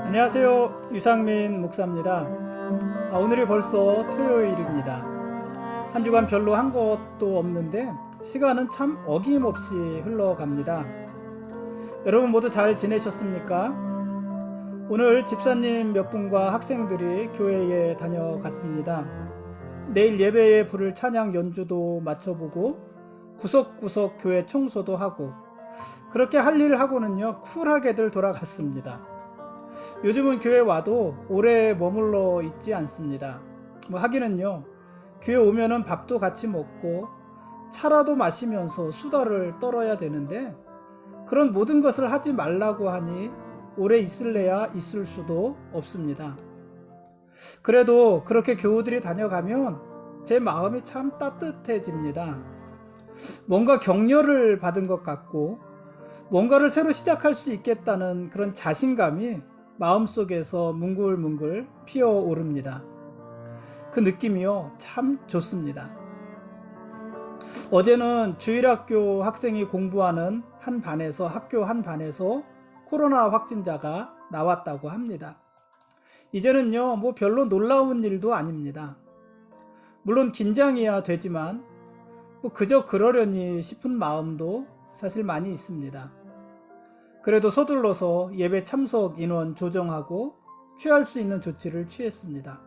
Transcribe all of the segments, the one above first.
안녕하세요. 유상민 목사입니다. 오늘이 벌써 토요일입니다. 한 주간 별로 한 것도 없는데 시간은 참 어김없이 흘러갑니다. 여러분 모두 잘 지내셨습니까? 오늘 집사님 몇 분과 학생들이 교회에 다녀갔습니다. 내일 예배에 부를 찬양 연주도 마쳐보고 구석구석 교회 청소도 하고 그렇게 할 일 하고는요 쿨하게들 돌아갔습니다. 요즘은 교회 와도 오래 머물러 있지 않습니다. 하기는요 교회 오면은 밥도 같이 먹고 차라도 마시면서 수다를 떨어야 되는데 그런 모든 것을 하지 말라고 하니 오래 있을래야 있을 수도 없습니다. 그래도 그렇게 교우들이 다녀가면 제 마음이 참 따뜻해집니다. 뭔가 격려를 받은 것 같고 뭔가를 새로 시작할 수 있겠다는 그런 자신감이 마음속에서 뭉글뭉글 피어오릅니다. 그 느낌이요 참 좋습니다. 어제는 주일학교 학생이 공부하는 학교 한 반에서 코로나 확진자가 나왔다고 합니다. 이제는요 별로 놀라운 일도 아닙니다. 물론 긴장이야 되지만 그저 그러려니 싶은 마음도 사실 많이 있습니다. 그래도 서둘러서 예배 참석 인원 조정하고 취할 수 있는 조치를 취했습니다.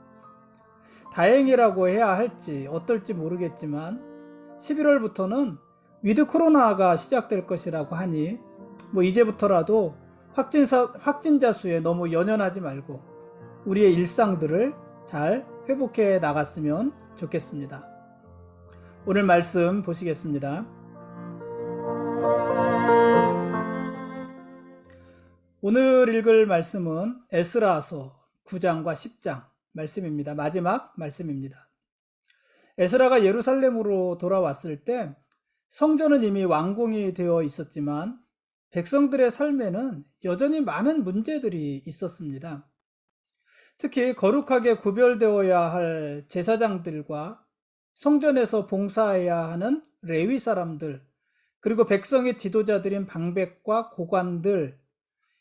다행이라고 해야 할지 어떨지 모르겠지만 11월부터는 위드 코로나가 시작될 것이라고 하니 이제부터라도 확진자 수에 너무 연연하지 말고 우리의 일상들을 잘 회복해 나갔으면 좋겠습니다. 오늘 말씀 보시겠습니다. 오늘 읽을 말씀은 에스라서 9장과 10장 말씀입니다. 마지막 말씀입니다. 에스라가 예루살렘으로 돌아왔을 때 성전은 이미 완공이 되어 있었지만 백성들의 삶에는 여전히 많은 문제들이 있었습니다. 특히 거룩하게 구별되어야 할 제사장들과 성전에서 봉사해야 하는 레위 사람들, 그리고 백성의 지도자들인 방백과 고관들,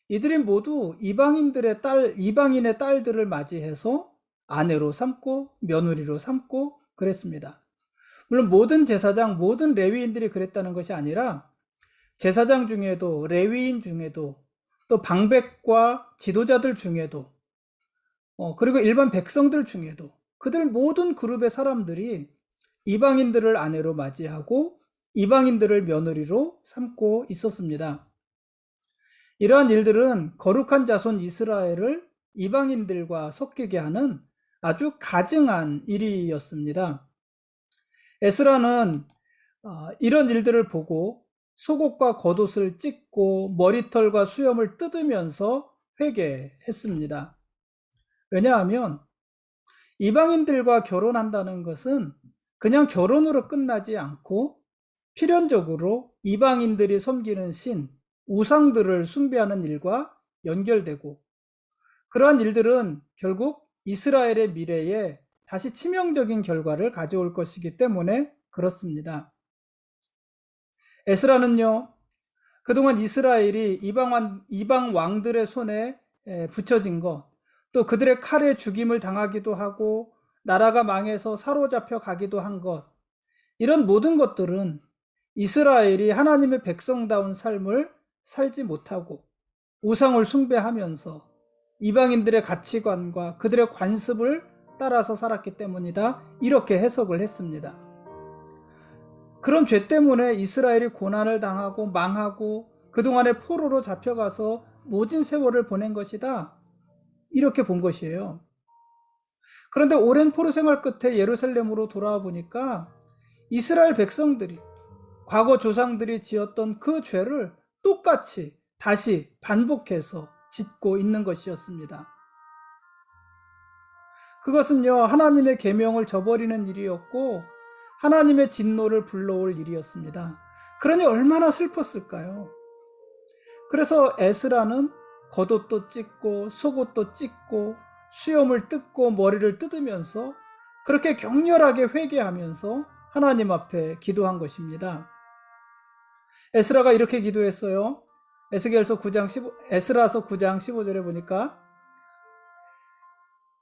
이들이 모두 이방인의 딸들을 맞이해서 아내로 삼고 며느리로 삼고 그랬습니다. 물론 모든 제사장, 모든 레위인들이 그랬다는 것이 아니라 제사장 중에도 레위인 중에도 또 방백과 지도자들 중에도 그리고 일반 백성들 중에도 그들 모든 그룹의 사람들이 이방인들을 아내로 맞이하고 이방인들을 며느리로 삼고 있었습니다. 이러한 일들은 거룩한 자손 이스라엘을 이방인들과 섞이게 하는 아주 가증한 일이었습니다. 에스라는 이런 일들을 보고 속옷과 겉옷을 찢고 머리털과 수염을 뜯으면서 회개했습니다. 왜냐하면 이방인들과 결혼한다는 것은 그냥 결혼으로 끝나지 않고 필연적으로 이방인들이 섬기는 신, 우상들을 숭배하는 일과 연결되고 그러한 일들은 결국 이스라엘의 미래에 다시 치명적인 결과를 가져올 것이기 때문에 그렇습니다. 에스라는요 그동안 이스라엘이 이방 왕들의 손에 붙여진 것, 또 그들의 칼에 죽임을 당하기도 하고 나라가 망해서 사로잡혀 가기도 한 것, 이런 모든 것들은 이스라엘이 하나님의 백성다운 삶을 살지 못하고 우상을 숭배하면서 이방인들의 가치관과 그들의 관습을 따라서 살았기 때문이다, 이렇게 해석을 했습니다. 그런 죄 때문에 이스라엘이 고난을 당하고 망하고 그동안의 포로로 잡혀가서 모진 세월을 보낸 것이다, 이렇게 본 것이에요. 그런데 오랜 포로 생활 끝에 예루살렘으로 돌아와 보니까 이스라엘 백성들이 과거 조상들이 지었던 그 죄를 똑같이 다시 반복해서 짓고 있는 것이었습니다. 그것은요 하나님의 계명을 저버리는 일이었고 하나님의 진노를 불러올 일이었습니다. 그러니 얼마나 슬펐을까요? 그래서 에스라는 겉옷도 찢고 속옷도 찢고 수염을 뜯고 머리를 뜯으면서 그렇게 격렬하게 회개하면서 하나님 앞에 기도한 것입니다. 에스라가 이렇게 기도했어요. 에스라서 9장 15절에 보니까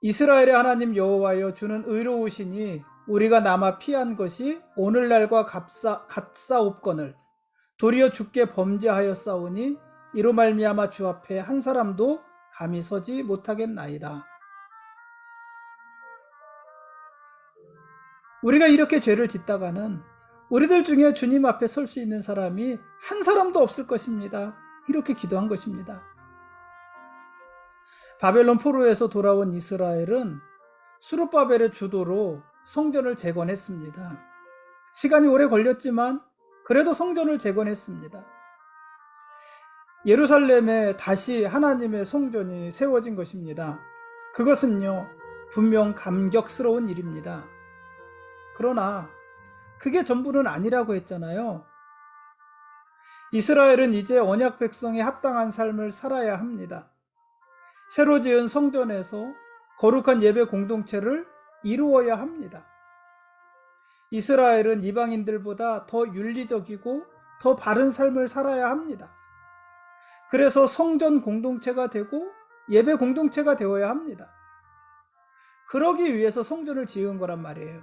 이스라엘의 하나님 여호와여, 주는 의로우시니 우리가 남아 피한 것이 오늘날과 같사옵거늘 도리어 주께 범죄하였사오니 이로 말미암아 주 앞에 한 사람도 감히 서지 못하겠나이다. 우리가 이렇게 죄를 짓다가는 우리들 중에 주님 앞에 설 수 있는 사람이 한 사람도 없을 것입니다. 이렇게 기도한 것입니다. 바벨론 포로에서 돌아온 이스라엘은 수룹바벨의 주도로 성전을 재건했습니다. 시간이 오래 걸렸지만 그래도 성전을 재건했습니다. 예루살렘에 다시 하나님의 성전이 세워진 것입니다. 그것은요, 분명 감격스러운 일입니다. 그러나 그게 전부는 아니라고 했잖아요. 이스라엘은 이제 언약 백성에 합당한 삶을 살아야 합니다. 새로 지은 성전에서 거룩한 예배 공동체를 이루어야 합니다. 이스라엘은 이방인들보다 더 윤리적이고 더 바른 삶을 살아야 합니다. 그래서 성전 공동체가 되고 예배 공동체가 되어야 합니다. 그러기 위해서 성전을 지은 거란 말이에요.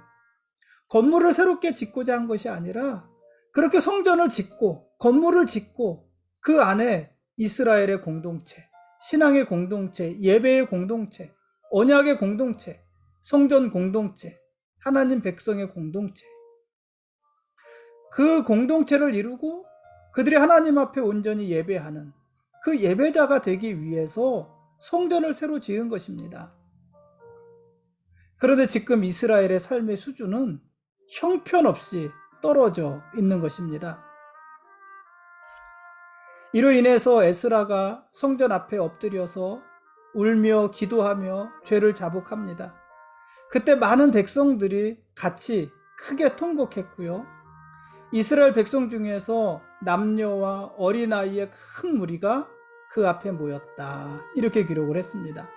건물을 새롭게 짓고자 한 것이 아니라 그렇게 성전을 짓고 건물을 짓고 그 안에 이스라엘의 공동체, 신앙의 공동체, 예배의 공동체, 언약의 공동체, 성전 공동체, 하나님 백성의 공동체, 그 공동체를 이루고 그들이 하나님 앞에 온전히 예배하는 그 예배자가 되기 위해서 성전을 새로 지은 것입니다. 그런데 지금 이스라엘의 삶의 수준은 형편없이 떨어져 있는 것입니다. 이로 인해서 에스라가 성전 앞에 엎드려서 울며 기도하며 죄를 자복합니다. 그때 많은 백성들이 같이 크게 통곡했고요. 이스라엘 백성 중에서 남녀와 어린아이의 큰 무리가 그 앞에 모였다. 이렇게 기록을 했습니다.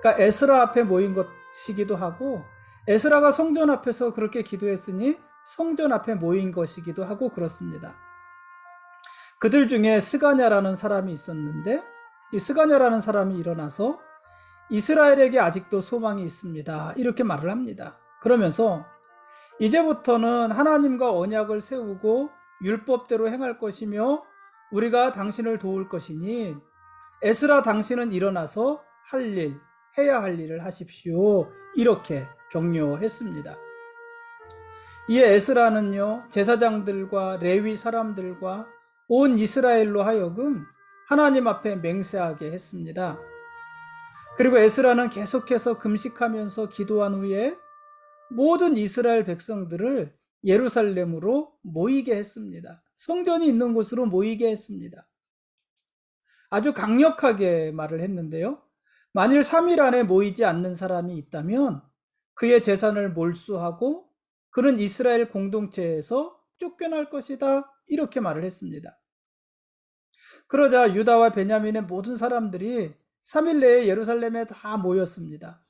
그러니까 에스라 앞에 모인 것이기도 하고 에스라가 성전 앞에서 그렇게 기도했으니 성전 앞에 모인 것이기도 하고 그렇습니다. 그들 중에 스가냐라는 사람이 있었는데 이 스가냐라는 사람이 일어나서 이스라엘에게 아직도 소망이 있습니다. 이렇게 말을 합니다. 그러면서 이제부터는 하나님과 언약을 세우고 율법대로 행할 것이며 우리가 당신을 도울 것이니 에스라 당신은 일어나서 해야 할 일을 하십시오. 이렇게 격려했습니다. 이에 에스라는요, 제사장들과 레위 사람들과 온 이스라엘로 하여금 하나님 앞에 맹세하게 했습니다. 그리고 에스라는 계속해서 금식하면서 기도한 후에 모든 이스라엘 백성들을 예루살렘으로 모이게 했습니다. 성전이 있는 곳으로 모이게 했습니다. 아주 강력하게 말을 했는데요. 만일 3일 안에 모이지 않는 사람이 있다면 그의 재산을 몰수하고 그는 이스라엘 공동체에서 쫓겨날 것이다. 이렇게 말을 했습니다. 그러자 유다와 베냐민의 모든 사람들이 3일 내에 예루살렘에 다 모였습니다.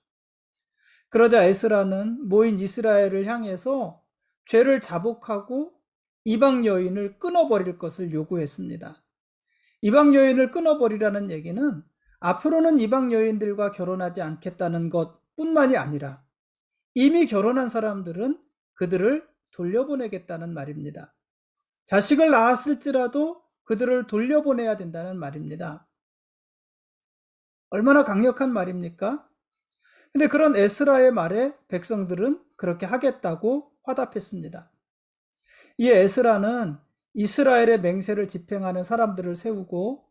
그러자 에스라는 모인 이스라엘을 향해서 죄를 자복하고 이방 여인을 끊어버릴 것을 요구했습니다. 이방 여인을 끊어버리라는 얘기는 앞으로는 이방 여인들과 결혼하지 않겠다는 것뿐만이 아니라 이미 결혼한 사람들은 그들을 돌려보내겠다는 말입니다. 자식을 낳았을지라도 그들을 돌려보내야 된다는 말입니다. 얼마나 강력한 말입니까? 근데 그런 에스라의 말에 백성들은 그렇게 하겠다고 화답했습니다. 이에 에스라는 이스라엘의 맹세를 집행하는 사람들을 세우고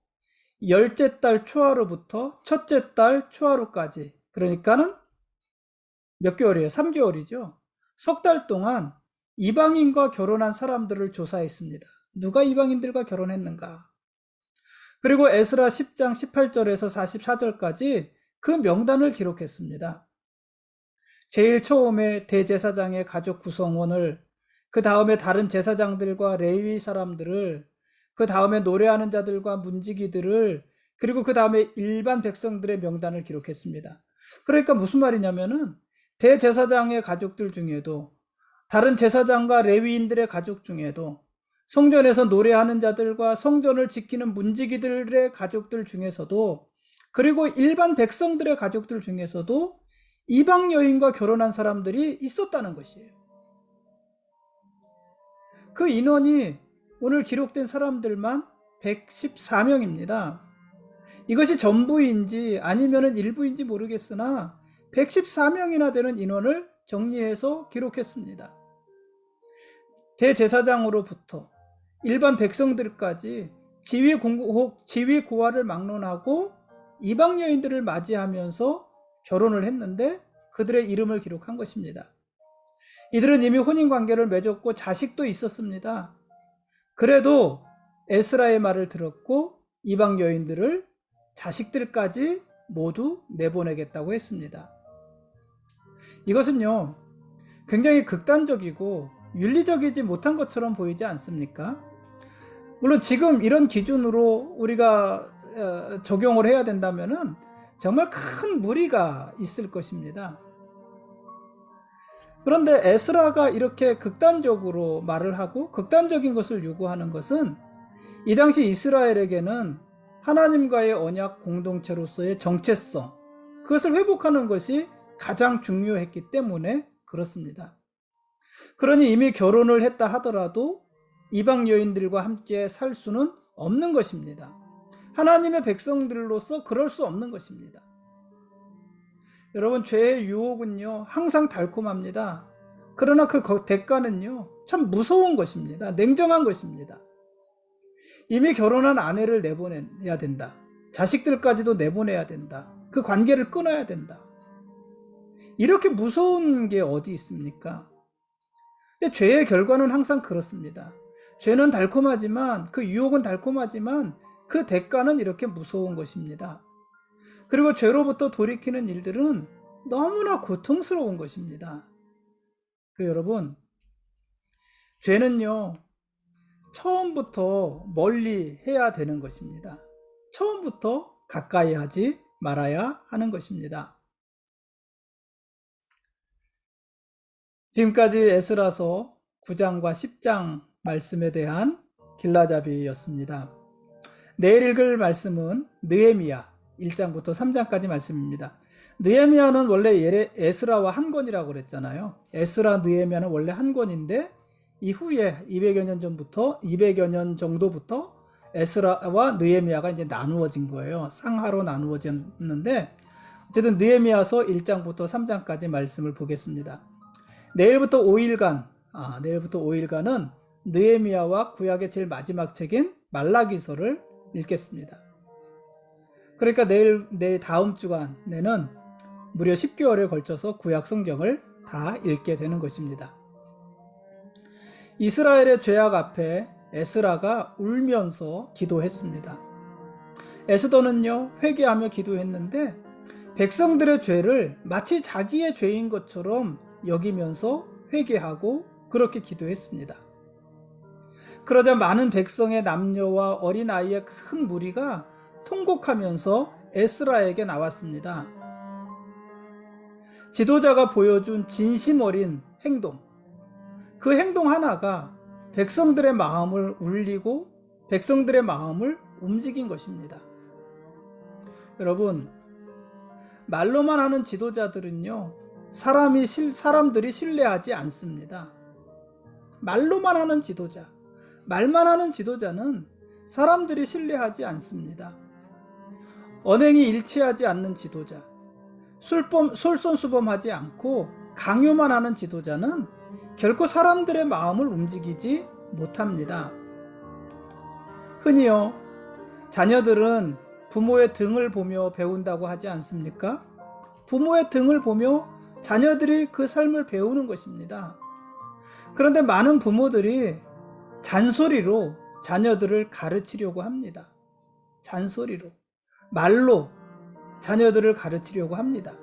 열째 달 초하루부터 첫째 달 초하루까지, 그러니까는 몇 개월이에요? 3개월이죠. 석 달 동안 이방인과 결혼한 사람들을 조사했습니다. 누가 이방인들과 결혼했는가? 그리고 에스라 10장 18절에서 44절까지 그 명단을 기록했습니다. 제일 처음에 대제사장의 가족 구성원을, 그 다음에 다른 제사장들과 레위 사람들을, 그 다음에 노래하는 자들과 문지기들을, 그리고 그 다음에 일반 백성들의 명단을 기록했습니다. 그러니까 무슨 말이냐면은 대제사장의 가족들 중에도, 다른 제사장과 레위인들의 가족 중에도, 성전에서 노래하는 자들과 성전을 지키는 문지기들의 가족들 중에서도, 그리고 일반 백성들의 가족들 중에서도 이방 여인과 결혼한 사람들이 있었다는 것이에요. 그 인원이 오늘 기록된 사람들만 114명입니다. 이것이 전부인지 아니면 일부인지 모르겠으나 114명이나 되는 인원을 정리해서 기록했습니다. 대제사장으로부터 일반 백성들까지 지위 고하를 막론하고 이방 여인들을 맞이하면서 결혼을 했는데 그들의 이름을 기록한 것입니다. 이들은 이미 혼인관계를 맺었고 자식도 있었습니다. 그래도 에스라의 말을 들었고 이방 여인들을 자식들까지 모두 내보내겠다고 했습니다. 이것은요, 굉장히 극단적이고 윤리적이지 못한 것처럼 보이지 않습니까? 물론 지금 이런 기준으로 우리가 적용을 해야 된다면은 정말 큰 무리가 있을 것입니다. 그런데 에스라가 이렇게 극단적으로 말을 하고 극단적인 것을 요구하는 것은 이 당시 이스라엘에게는 하나님과의 언약 공동체로서의 정체성, 그것을 회복하는 것이 가장 중요했기 때문에 그렇습니다. 그러니 이미 결혼을 했다 하더라도 이방 여인들과 함께 살 수는 없는 것입니다. 하나님의 백성들로서 그럴 수 없는 것입니다. 여러분, 죄의 유혹은요 항상 달콤합니다. 그러나 그 대가는요 참 무서운 것입니다. 냉정한 것입니다. 이미 결혼한 아내를 내보내야 된다. 자식들까지도 내보내야 된다. 그 관계를 끊어야 된다. 이렇게 무서운 게 어디 있습니까? 근데 죄의 결과는 항상 그렇습니다. 죄는 달콤하지만, 그 유혹은 달콤하지만 그 대가는 이렇게 무서운 것입니다. 그리고 죄로부터 돌이키는 일들은 너무나 고통스러운 것입니다. 여러분, 죄는요 처음부터 멀리 해야 되는 것입니다. 처음부터 가까이 하지 말아야 하는 것입니다. 지금까지 에스라서 9장과 10장 말씀에 대한 길라잡이였습니다. 내일 읽을 말씀은 느헤미야 1장부터 3장까지 말씀입니다. 느헤미야는 원래 에스라와 한 권이라고 그랬잖아요. 에스라 느헤미야는 원래 한 권인데 이후에 200여 년 전부터 200여 년 정도부터 에스라와 느헤미야가 이제 나누어진 거예요. 쌍하로 나누어졌는데 어쨌든 느헤미야서 1장부터 3장까지 말씀을 보겠습니다. 내일부터 5일간은 느헤미야와 구약의 제일 마지막 책인 말라기서를 읽겠습니다. 그러니까 내일 다음 주간에는 무려 10개월에 걸쳐서 구약 성경을 다 읽게 되는 것입니다. 이스라엘의 죄악 앞에 에스라가 울면서 기도했습니다. 에스더는요 회개하며 기도했는데 백성들의 죄를 마치 자기의 죄인 것처럼 여기면서 회개하고 그렇게 기도했습니다. 그러자 많은 백성의 남녀와 어린아이의 큰 무리가 통곡하면서 에스라에게 나왔습니다. 지도자가 보여준 진심 어린 행동, 그 행동 하나가 백성들의 마음을 울리고 백성들의 마음을 움직인 것입니다. 여러분, 말로만 하는 지도자들은요 사람들이 신뢰하지 않습니다. 말로만 하는 지도자, 말만 하는 지도자는 사람들이 신뢰하지 않습니다. 언행이 일치하지 않는 지도자, 솔선수범하지 않고 강요만 하는 지도자는 결코 사람들의 마음을 움직이지 못합니다. 흔히요 자녀들은 부모의 등을 보며 배운다고 하지 않습니까? 부모의 등을 보며 자녀들이 그 삶을 배우는 것입니다. 그런데 많은 부모들이 잔소리로 자녀들을 가르치려고 합니다. 잔소리로, 말로 자녀들을 가르치려고 합니다.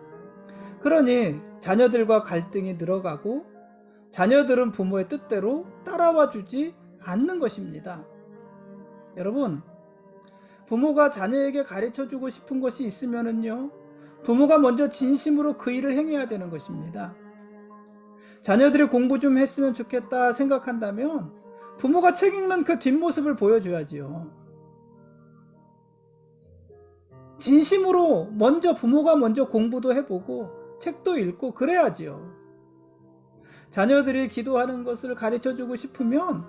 그러니 자녀들과 갈등이 늘어가고 자녀들은 부모의 뜻대로 따라와 주지 않는 것입니다. 여러분, 부모가 자녀에게 가르쳐주고 싶은 것이 있으면은요 부모가 먼저 진심으로 그 일을 행해야 되는 것입니다. 자녀들이 공부 좀 했으면 좋겠다 생각한다면 부모가 책 읽는 그 뒷모습을 보여줘야지요. 진심으로 부모가 먼저 공부도 해보고 책도 읽고 그래야지요. 자녀들이 기도하는 것을 가르쳐주고 싶으면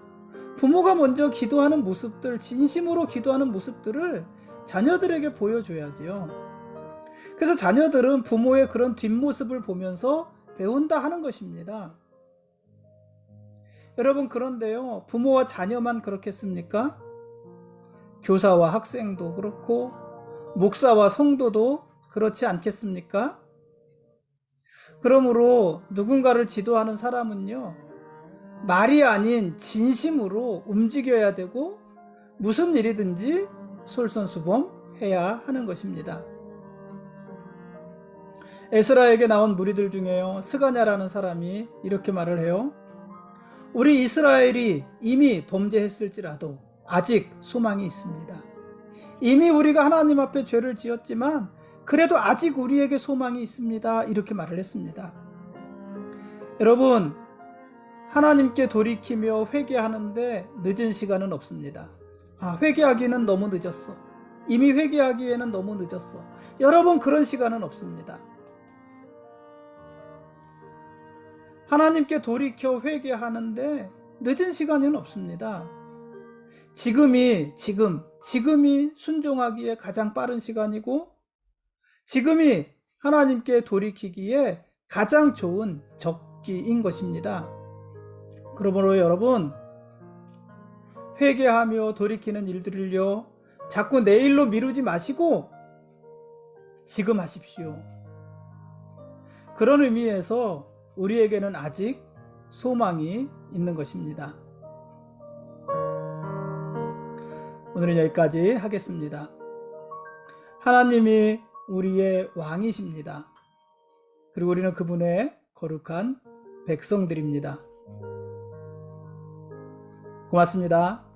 부모가 먼저 기도하는 모습들, 진심으로 기도하는 모습들을 자녀들에게 보여줘야지요. 그래서 자녀들은 부모의 그런 뒷모습을 보면서 배운다 하는 것입니다. 여러분, 그런데요, 부모와 자녀만 그렇겠습니까? 교사와 학생도 그렇고 목사와 성도도 그렇지 않겠습니까? 그러므로 누군가를 지도하는 사람은요, 말이 아닌 진심으로 움직여야 되고 무슨 일이든지 솔선수범해야 하는 것입니다. 에스라에게 나온 무리들 중에요, 스가냐라는 사람이 이렇게 말을 해요. 우리 이스라엘이 이미 범죄했을지라도 아직 소망이 있습니다. 이미 우리가 하나님 앞에 죄를 지었지만 그래도 아직 우리에게 소망이 있습니다. 이렇게 말을 했습니다. 여러분, 하나님께 돌이키며 회개하는데 늦은 시간은 없습니다. 회개하기는 너무 늦었어. 이미 회개하기에는 너무 늦었어. 여러분, 그런 시간은 없습니다. 하나님께 돌이켜 회개하는데 늦은 시간은 없습니다. 지금이 순종하기에 가장 빠른 시간이고, 지금이 하나님께 돌이키기에 가장 좋은 적기인 것입니다. 그러므로 여러분, 회개하며 돌이키는 일들을요, 자꾸 내일로 미루지 마시고 지금 하십시오. 그런 의미에서 우리에게는 아직 소망이 있는 것입니다. 오늘은 여기까지 하겠습니다. 하나님이 우리의 왕이십니다. 그리고 우리는 그분의 거룩한 백성들입니다. 고맙습니다.